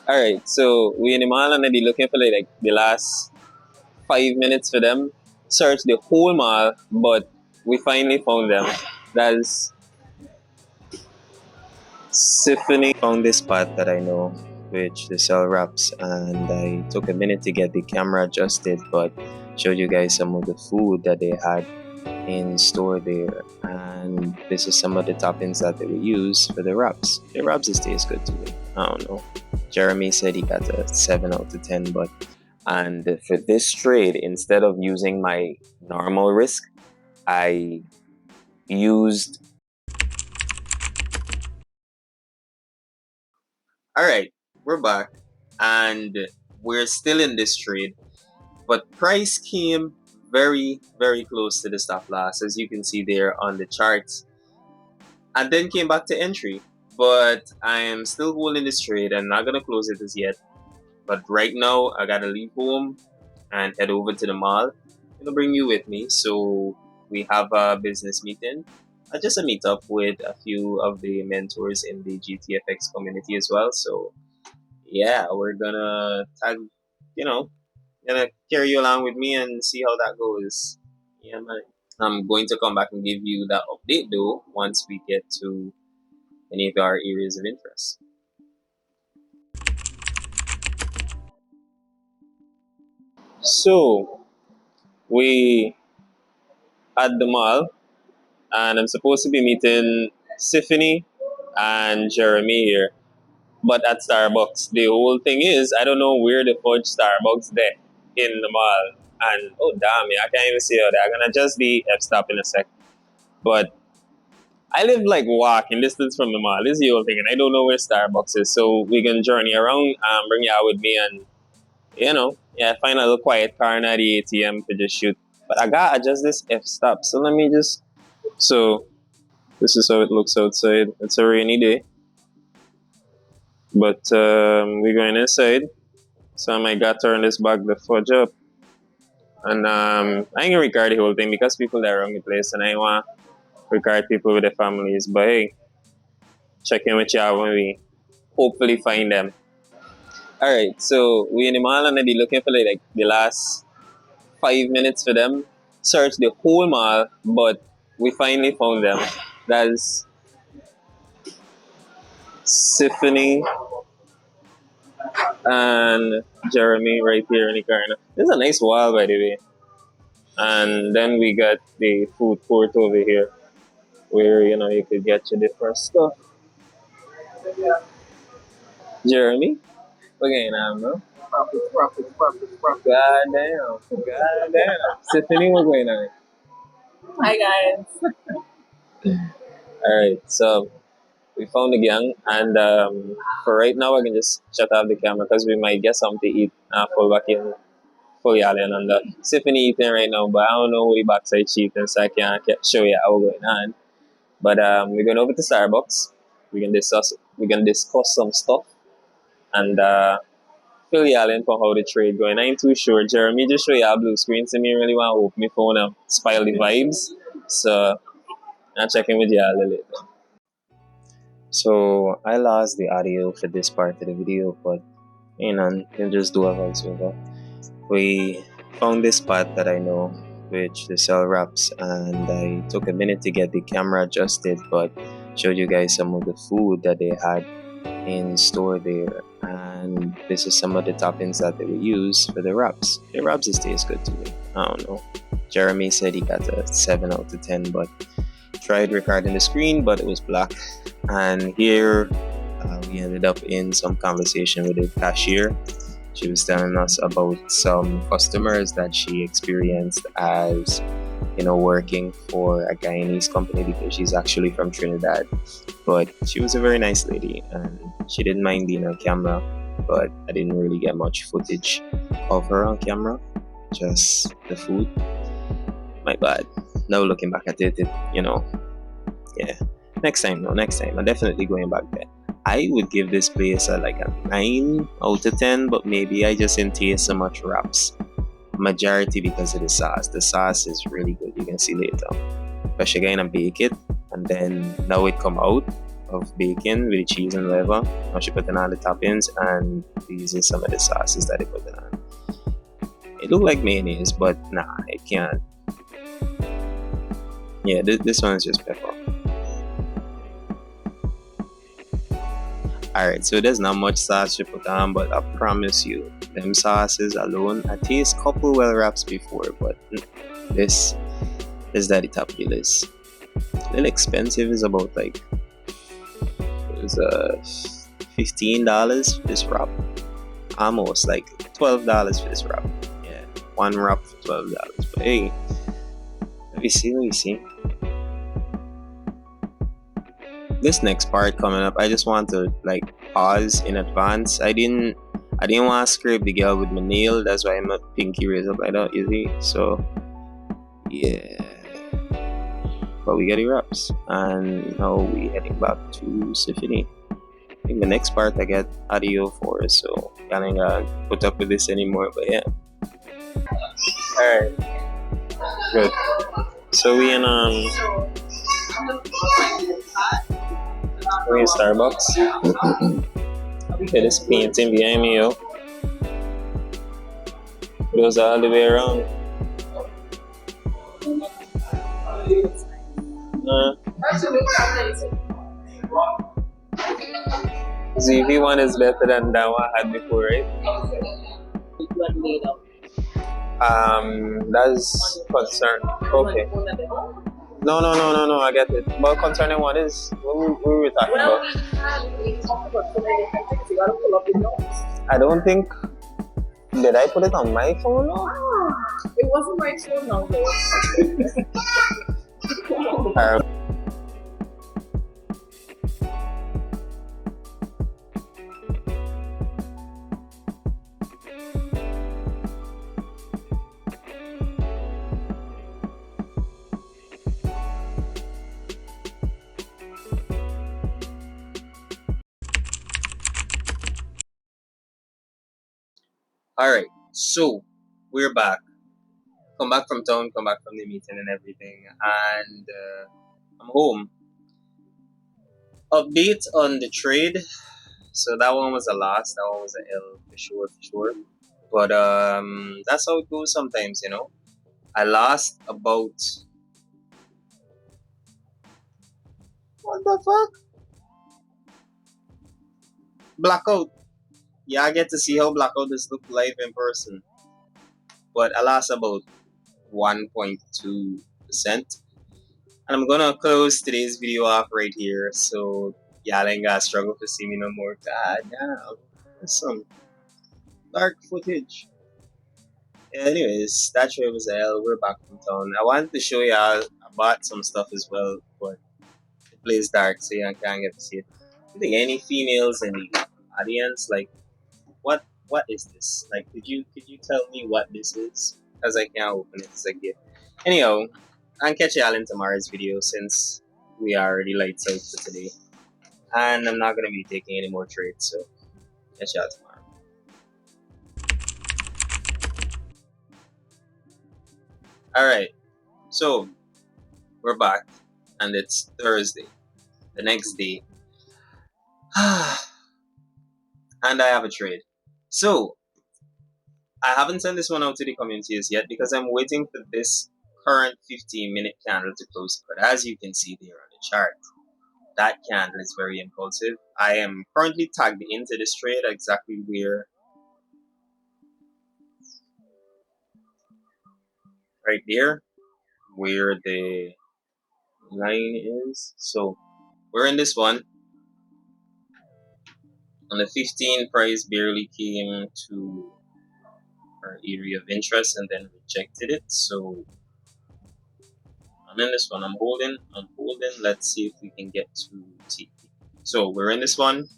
Alright, so we in the mall and they looking for like the last 5 minutes for them. Search the whole mall, but we finally found them. That's Symphony. Found this spot that I know, which they sell wraps, and I took a minute to get the camera adjusted, but showed you guys some of the food that they had in store there, and this is some of the toppings that they would use for the wraps. The wraps just taste good to me. I don't know. Jeremy said he got a 7 out of 10, but and for this trade, instead of using my normal risk, I used. All right, we're back, and we're still in this trade, but price came very, very close to the stop loss, as you can see there on the charts, and then came back to entry. But I am still holding this trade. I'm not gonna close it as yet. But right now, I gotta leave home and head over to the mall. I'm gonna bring you with me. So we have a business meeting, just a meetup with a few of the mentors in the GTFX community as well. So yeah, we're gonna tag, you know, gonna carry you along with me and see how that goes. Yeah, man. I'm going to come back and give you that update though once we get to any of our areas of interest. So we at the mall, and I'm supposed to be meeting Symphony and Jeremy here. But at Starbucks, the whole thing is I don't know where the fudge Starbucks there in the mall. And oh damn it, I can't even see how they're gonna adjust the F stop in a sec. But I live like walking distance from the mall. This is the whole thing, and I don't know where Starbucks is. So we can journey around, bring you out with me, and yeah, find a little quiet corner at the ATM to just shoot. But I gotta adjust this F stop. So let me just. So this is how it looks outside. It's a rainy day, but we're going inside. So I might got turn this back the fudge up, and I ain't gonna record the whole thing because people that are around the place, and I want record people with their families. But hey, check in with y'all when we hopefully find them. All right, so we in the mall and they looking for like the last 5 minutes for them. Search the whole mall, but we finally found them. That's Symphony and Jeremy right here in the corner. This is a nice wall, by the way. And then we got the food court over here, where you could get your different stuff. Jeremy, what going on, bro? God damn, God damn. Symphony, what going on? Hi guys. All right, so we found the gang, and for right now, I can just shut off the camera because we might get something to eat and fall back in fully alien on that. Symphony eating right now, but I don't know who the backside cheating, so I can't show you how going on. But we're going over to Starbucks. We can discuss some stuff and fill y'all in for how the trade going. I ain't too sure. Jeremy just show y'all blue screen to me. Really want to open my phone and spoil the vibes. So I'll check in with y'all a little later. So I lost the audio for this part of the video, but you can just do a voiceover. We found this spot that I know, which they sell wraps, and I took a minute to get the camera adjusted, but showed you guys some of the food that they had in store there, and this is some of the toppings that they would use for the wraps. The wraps just taste good to me. I don't know. Jeremy said he got a 7 out of 10, but tried recording the screen, but it was black. And here we ended up in some conversation with the cashier. She was telling us about some customers that she experienced as working for a Guyanese company, because she's actually from Trinidad. But she was a very nice lady, and she didn't mind being on camera, but I didn't really get much footage of her on camera, just the food. My bad. Now looking back at it, yeah. Next time, I'm definitely going back there. I would give this place a 9 out of 10, but maybe I just didn't taste so much wraps. Majority because of the sauce. The sauce is really good. You can see later. Especially going to bake it, and then now it come out. of bacon with cheese and whatever. Now she put in all the toppings, and these are some of the sauces that they put in on. It looked like mayonnaise, but nah, it can't. Yeah, this one is just pepper. Alright, so there's not much sauce to put on, but I promise you, them sauces alone, I taste couple well wraps before, but this is that the top of the list. A little expensive, is about like $15 for this wrap. Almost like $12 for this wrap. Yeah, one wrap for $12. But hey, let me see. This next part coming up, I just want to like pause in advance. I didn't want to scrape the girl with my nail. That's why my pinky raised up like that, you see. So yeah, but we got the wraps, and now we heading back to Symphony. I think the next part I get audio for, so I ain't gonna put up with this anymore. But yeah, all right, good. So we in we're in Starbucks. Okay, this painting behind me, yo. Goes all the way around. ZV1 is better than that one I had before, right? That's concern. Okay. No, I get it. But concerning what is, what were we talking about? I don't think, did I put it on my phone? It wasn't my phone number. Alright, so we're back. Come back from town, come back from the meeting and everything, and I'm home. Update on the trade. So that one was a loss, that one was an L for sure. But that's how it goes sometimes, you know. I lost about, what the fuck? Blackout. Yeah, I get to see how blackout is look live in person. But I lost about 1.2%. And I'm gonna close today's video off right here, so y'all ain't gotta struggle to see me no more. God damn, there's some dark footage. Yeah, anyways, that trade was L. We're back from town. I wanted to show y'all, I bought some stuff as well, but the place dark, so y'all can't get to see it. You think any females in the audience, like, what is this? Like, could you tell me what this is? Because I can't open it as a gift. Anyhow, I'll catch y'all in tomorrow's video since we are already lights out for today. And I'm not going to be taking any more trades, so catch y'all tomorrow. Alright, so we're back, and it's Thursday, the next day. And I have a trade. So, I haven't sent this one out to the communities yet because I'm waiting for this current 15-minute candle to close. But as you can see there on the chart, that candle is very impulsive. I am currently tagged into this trade exactly where, right there, where the line is. So we're in this one. On the 15, price barely came to our area of interest and then rejected it. So I'm in this one. I'm holding. Let's see if we can get to TP. So we're in this one.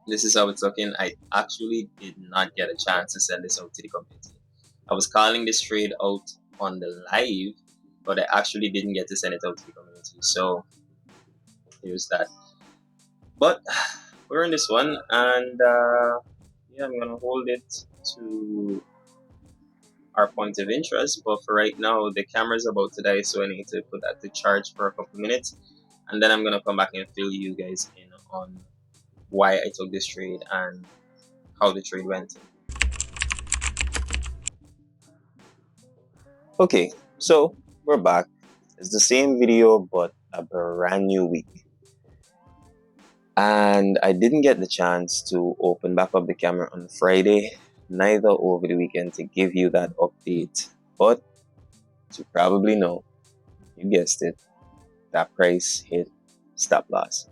This is how it's looking. I actually did not get a chance to send this out to the community. I was calling this trade out on the live, but I actually didn't get to send it out to the community. So here's that. But we're in this one, and yeah, I'm gonna hold it to our point of interest. But for right now, the camera's about to die, so I need to put that to charge for a couple minutes. and then I'm gonna come back and fill you guys in on why I took this trade and how the trade went. Okay, so we're back. It's the same video but a brand new week. And I didn't get the chance to open back up the camera on Friday, neither over the weekend to give you that update. But you probably know, you guessed it, that price hit stop loss,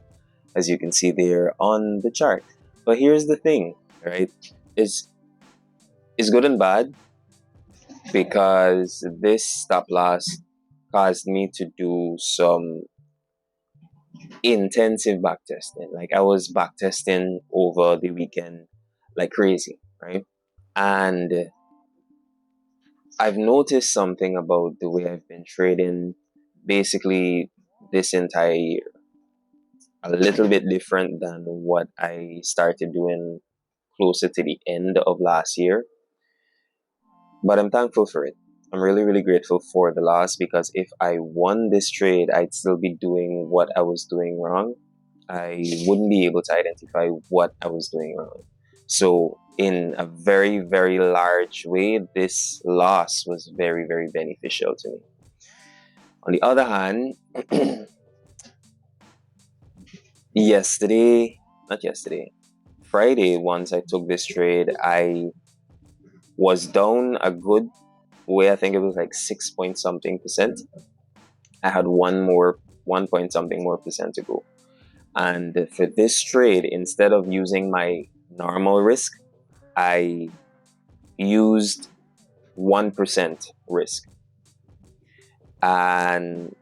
as you can see there on the chart. But here's the thing, right? It's good and bad because this stop loss caused me to do some intensive back testing. Like I was back testing over the weekend like crazy, right? And I've noticed something about the way I've been trading basically this entire year. A little bit different than what I started doing closer to the end of last year. But I'm thankful for it. I'm really, really grateful for the loss because if I won this trade, I'd still be doing what I was doing wrong. I wouldn't be able to identify what I was doing wrong. So, in a very, very large way, this loss was very, very beneficial to me. On the other hand, Friday, once I took this trade, I was down a good way. I think it was like 6 point something percent. I had one point something more percent to go. And for this trade, instead of using my normal risk, I used 1% risk. And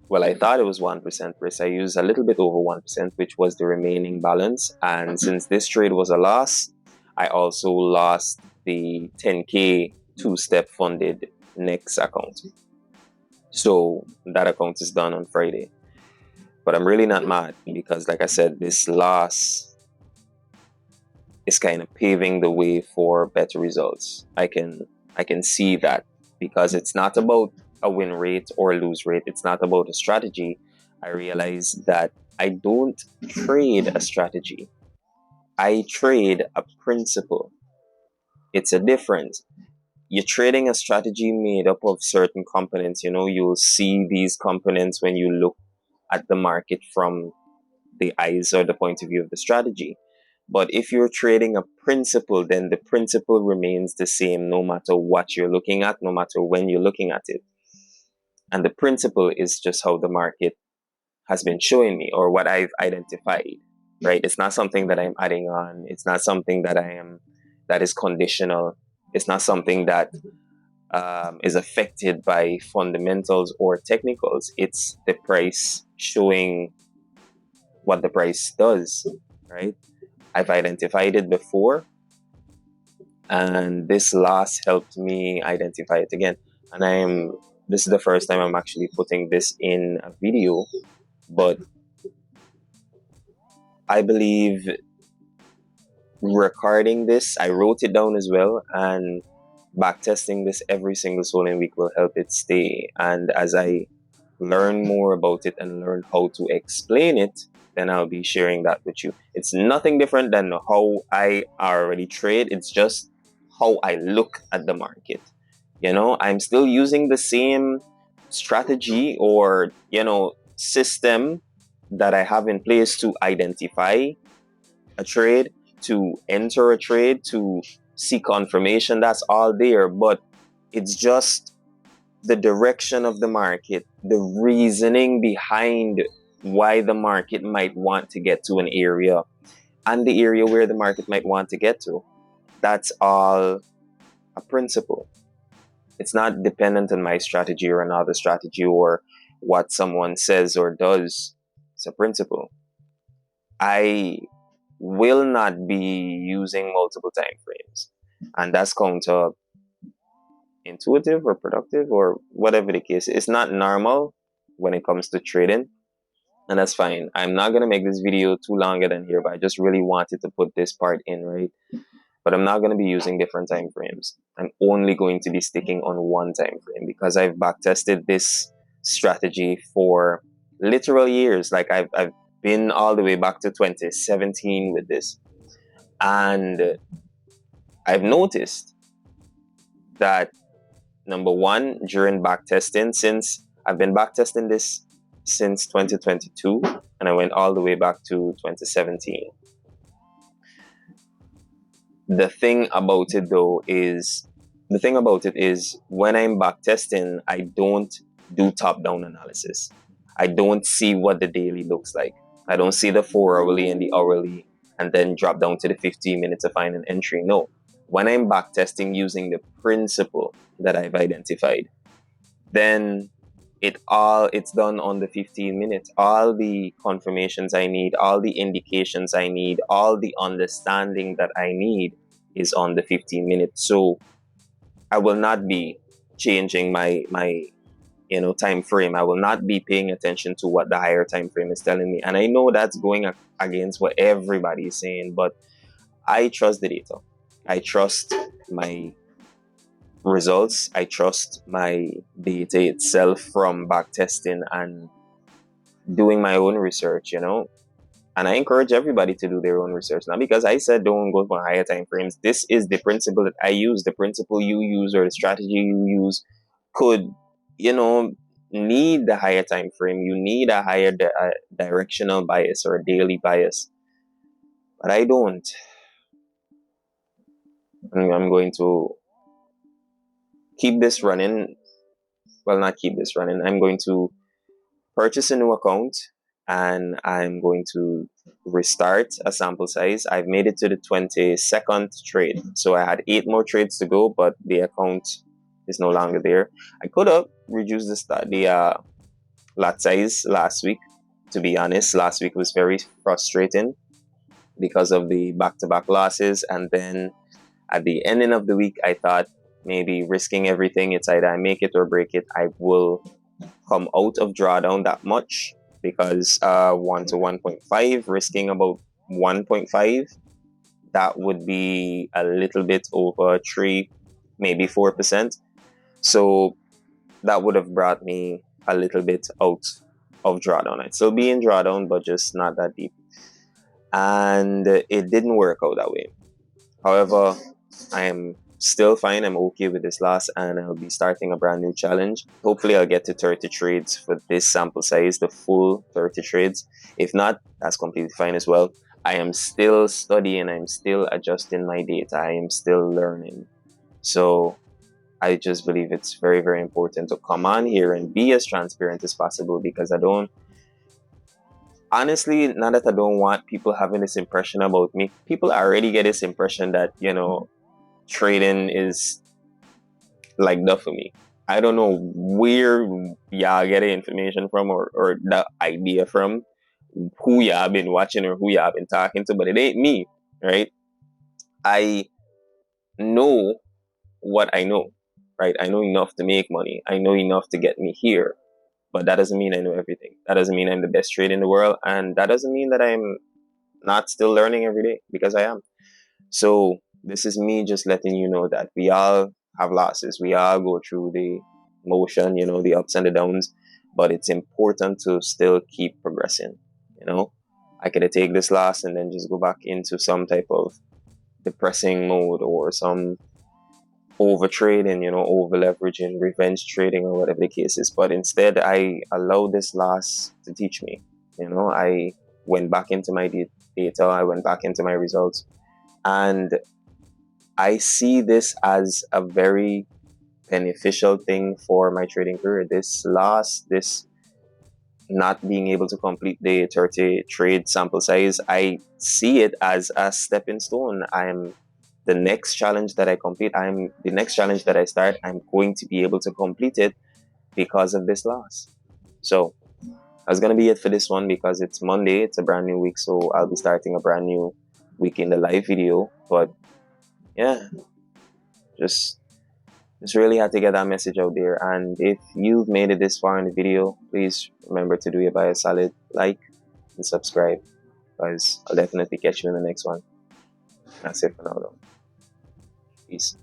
well, I thought it was 1% risk. I used a little bit over 1%, which was the remaining balance. And since this trade was a loss, I also lost the 10K two-step funded next account. So that account is done on Friday. But I'm really not mad because, like I said, this loss is kind of paving the way for better results. I can see that because it's not about a win rate or lose rate. It's not about a strategy. I realize that I don't trade a strategy. I trade a principle. It's a difference. You're trading a strategy made up of certain components. You'll see these components when you look at the market from the eyes or the point of view of the strategy. But if you're trading a principle, then the principle remains the same no matter what you're looking at, no matter when you're looking at it. And the principle is just how the market has been showing me or what I've identified, right? It's not something that I'm adding on. It's not something that is conditional. It's not something that is affected by fundamentals or technicals. It's the price showing what the price does, right? I've identified it before, and this loss helped me identify it again. And this is the first time I'm actually putting this in a video, but I believe recording this, I wrote it down as well, and backtesting this every single swollen week will help it stay. And as I learn more about it and learn how to explain it, then I'll be sharing that with you. It's nothing different than how I already trade. It's just how I look at the market. I'm still using the same strategy or, system that I have in place to identify a trade, to enter a trade, to see confirmation. That's all there, but it's just the direction of the market, the reasoning behind why the market might want to get to an area and the area where the market might want to get to. That's all a principle. It's not dependent on my strategy or another strategy or what someone says or does. It's a principle. I will not be using multiple time frames, and that's counterintuitive or productive or whatever the case. It's not normal when it comes to trading, and that's fine. I'm not gonna make this video too longer than here, but I just really wanted to put this part in, right? But I'm not going to be using different time frames. I'm only going to be sticking on one time frame because I've backtested this strategy for literal years. Like I've been all the way back to 2017 with this, and I've noticed that number one, during back testing, since I've been back testing this since 2022, and I went all the way back to 2017. The thing about it is when I'm back testing, I don't do top-down analysis. I don't see what the daily looks like. I don't see the 4-hourly and the hourly and then drop down to the 15 minutes to find an entry. No. When I'm back testing using the principle that I've identified, then it's done on the 15 minutes. All the confirmations I need, all the indications I need, all the understanding that I need is on the 15 minutes. So I will not be changing my time frame. I will not be paying attention to what the higher time frame is telling me. And I know that's going against what everybody is saying, but I trust the data. I trust my results. I trust my data itself from back testing and doing my own research, And I encourage everybody to do their own research. Not because I said don't go for higher time frames. This is the principle that I use. The principle you use or the strategy you use could, need the higher time frame. You need a higher directional bias or a daily bias. But I don't. I'm going to keep this running. Well, not keep this running. I'm going to purchase a new account and I'm going to restart a sample size. I've made it to the 22nd trade. So I had 8 more trades to go, but the account is no longer there. I could have reduced the lot size last week. To be honest, last week was very frustrating because of the back-to-back losses. And then at the ending of the week, I thought maybe risking everything, it's either I make it or break it. I will come out of drawdown that much because 1 to 1.5, risking about 1.5, that would be a little bit over 3, maybe 4%. So that would have brought me a little bit out of drawdown. I'd still be in drawdown, but just not that deep. And it didn't work out that way. However, I'm still fine. I'm okay with this loss, and I'll be starting a brand new challenge. Hopefully I'll get to 30 trades for this sample size, the full 30 trades. If not, that's completely fine as well. I am still studying. I'm still adjusting my data. I am still learning. So I just believe it's very, very important to come on here and be as transparent as possible, because honestly, not that I don't want people having this impression about me. People already get this impression that, trading is like that for me. I don't know where y'all get the information from or the idea from, who y'all been watching or who y'all been talking to, but it ain't me, right? I know what I know, right? I know enough to make money. I know enough to get me here, but that doesn't mean I know everything. That doesn't mean I'm the best trader in the world, and that doesn't mean that I'm not still learning every day, because I am. So this is me just letting you know that we all have losses. We all go through the motion, the ups and the downs, but it's important to still keep progressing. I could take this loss and then just go back into some type of depressing mode or some over trading, over leveraging, revenge trading, or whatever the case is. But instead, I allow this loss to teach me. I went back into my data, I went back into my results, and I see this as a very beneficial thing for my trading career. This loss, this not being able to complete the 30 trade sample size, I see it as a stepping stone. The next challenge that I complete, the next challenge that I start, I'm going to be able to complete it because of this loss. So that's going to be it for this one, because it's Monday, it's a brand new week, so I'll be starting a brand new week in the live video. But yeah, just really had to get that message out there. And if you've made it this far in the video, please remember to do it by a solid like and subscribe, because I'll definitely catch you in the next one. That's it for now though. Peace.